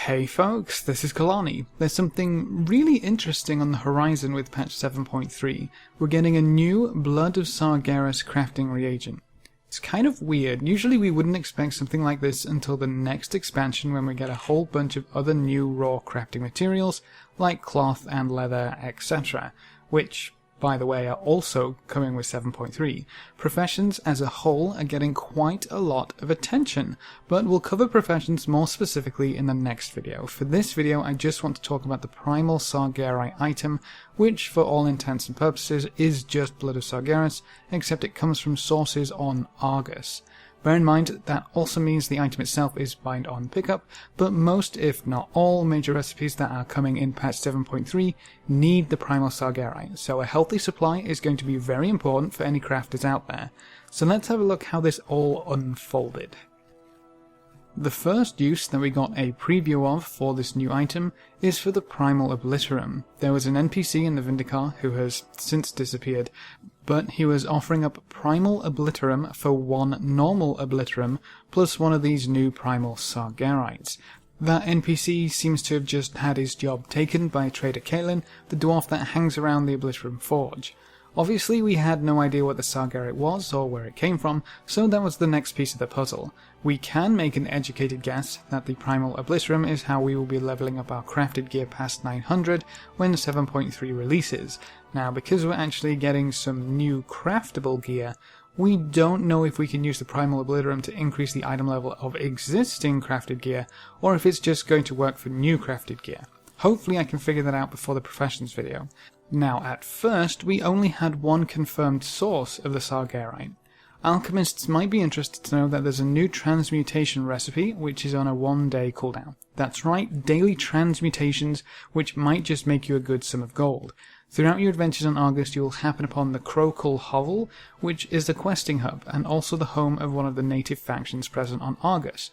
Hey folks, this is Kelani. There's something really interesting on the horizon with patch 7.3. We're getting a new Blood of Sargeras crafting reagent. It's kind of weird. Usually we wouldn't expect something like this until the next expansion when we get a whole bunch of other new raw crafting materials like cloth and leather, etc. Which, by the way, are also coming with 7.3. Professions as a whole are getting quite a lot of attention, but we'll cover professions more specifically in the next video. For this video, I just want to talk about the Primal Sargerite item, which for all intents and purposes is just Blood of Sargeras, except it comes from sources on Argus. Bear in mind that also means the item itself is bind on pickup, but most, if not all, major recipes that are coming in patch 7.3 need the Primal Sargerite, so a healthy supply is going to be very important for any crafters out there. So let's have a look how this all unfolded. The first use that we got a preview of for this new item is for the Primal Obliterum. There was an NPC in the Vindicar who has since disappeared, but he was offering up Primal Obliterum for one normal Obliterum plus one of these new Primal Sargerites. That NPC seems to have just had his job taken by Trader Caitlin, the dwarf that hangs around the Obliterum Forge. Obviously we had no idea what the Sargerite was or where it came from, so that was the next piece of the puzzle. We can make an educated guess that the Primal Obliterum is how we will be leveling up our crafted gear past 900 when 7.3 releases. Now, because we're actually getting some new craftable gear, we don't know if we can use the Primal Obliterum to increase the item level of existing crafted gear, or if it's just going to work for new crafted gear. Hopefully I can figure that out before the Professions video. Now, at first, we only had one confirmed source of the Sargerite. Alchemists might be interested to know that there's a new transmutation recipe which is on a 1-day cooldown. That's right, daily transmutations, which might just make you a good sum of gold. Throughout your adventures on Argus, you will happen upon the Crokul Hovel, which is the questing hub, and also the home of one of the native factions present on Argus.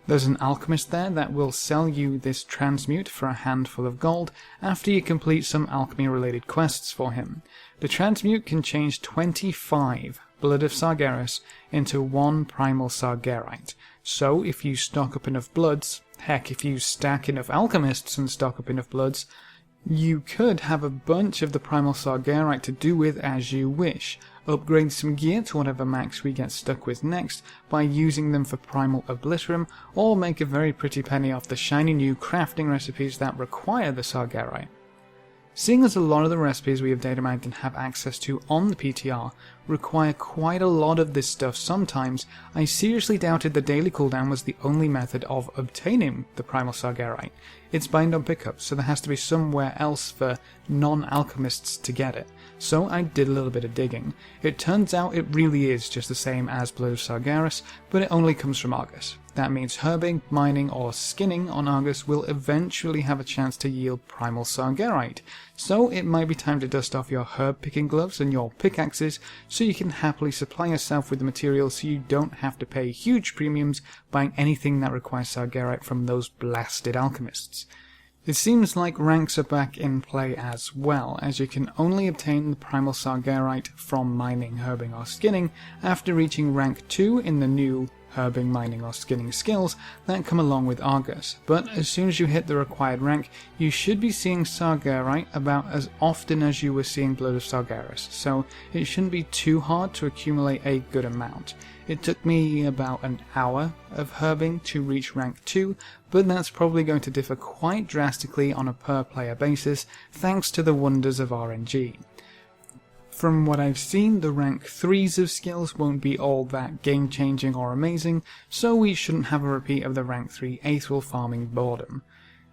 There's an alchemist there that will sell you this transmute for a handful of gold after you complete some alchemy related quests for him. The transmute can change 25 Blood of Sargeras into one Primal Sargerite. So if you stock up enough bloods, heck, if you stack enough alchemists and stock up enough bloods, you could have a bunch of the Primal Sargerite to do with as you wish. Upgrade some gear to whatever max we get stuck with next by using them for Primal Obliterum, or make a very pretty penny off the shiny new crafting recipes that require the Sargerite. Seeing as a lot of the recipes we have data mined and have access to on the PTR require quite a lot of this stuff sometimes, I seriously doubted the daily cooldown was the only method of obtaining the Primal Sargerite. It's bind on pickup, so there has to be somewhere else for non-alchemists to get it. So I did a little bit of digging. It turns out it really is just the same as Blood of Sargeras, but it only comes from Argus. That means herbing, mining, or skinning on Argus will eventually have a chance to yield Primal Sargerite, so it might be time to dust off your herb picking gloves and your pickaxes so you can happily supply yourself with the materials so you don't have to pay huge premiums buying anything that requires Sargerite from those blasted alchemists. It seems like ranks are back in play as well, as you can only obtain the Primal Sargerite from mining, herbing, or skinning after reaching rank 2 in the new herbing, mining, or skinning skills that come along with Argus. But as soon as you hit the required rank, you should be seeing Sargerite about as often as you were seeing Blood of Sargeras, so it shouldn't be too hard to accumulate a good amount. It took me about an hour of herbing to reach rank 2, but that's probably going to differ quite drastically on a per player basis thanks to the wonders of RNG. From what I've seen, the rank 3s of skills won't be all that game changing or amazing, so we shouldn't have a repeat of the rank 3 aetherial farming boredom.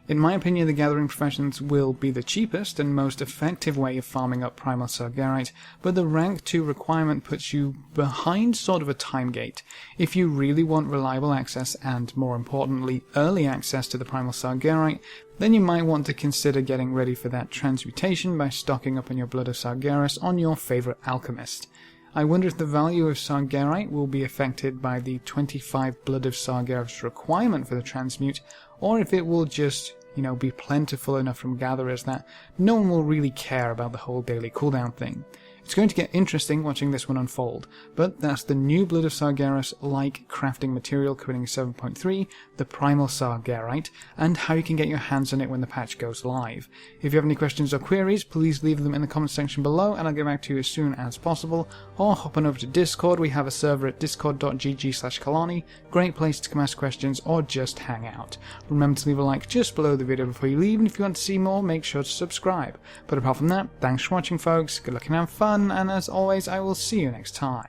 In my opinion, the gathering professions will be the cheapest and most effective way of farming up Primal Sargerite, but the rank 2 requirement puts you behind sort of a time gate. If you really want reliable access and, more importantly, early access to the Primal Sargerite, then you might want to consider getting ready for that transmutation by stocking up on your Blood of Sargeras on your favourite alchemist. I wonder if the value of Sargerite will be affected by the 25 Blood of Sargeras requirement for the transmute, or if it will just, be plentiful enough from gatherers that no one will really care about the whole daily cooldown thing. It's going to get interesting watching this one unfold, but that's the new Blood of Sargeras-like crafting material coming in 7.3, the Primal Sargerite, and how you can get your hands on it when the patch goes live. If you have any questions or queries, please leave them in the comment section below and I'll get back to you as soon as possible, or hop on over to Discord. We have a server at discord.gg/Kelani, great place to come ask questions or just hang out. Remember to leave a like just below the video before you leave, and if you want to see more, make sure to subscribe. But apart from that, thanks for watching folks, good luck and have fun, and as always I will see you next time.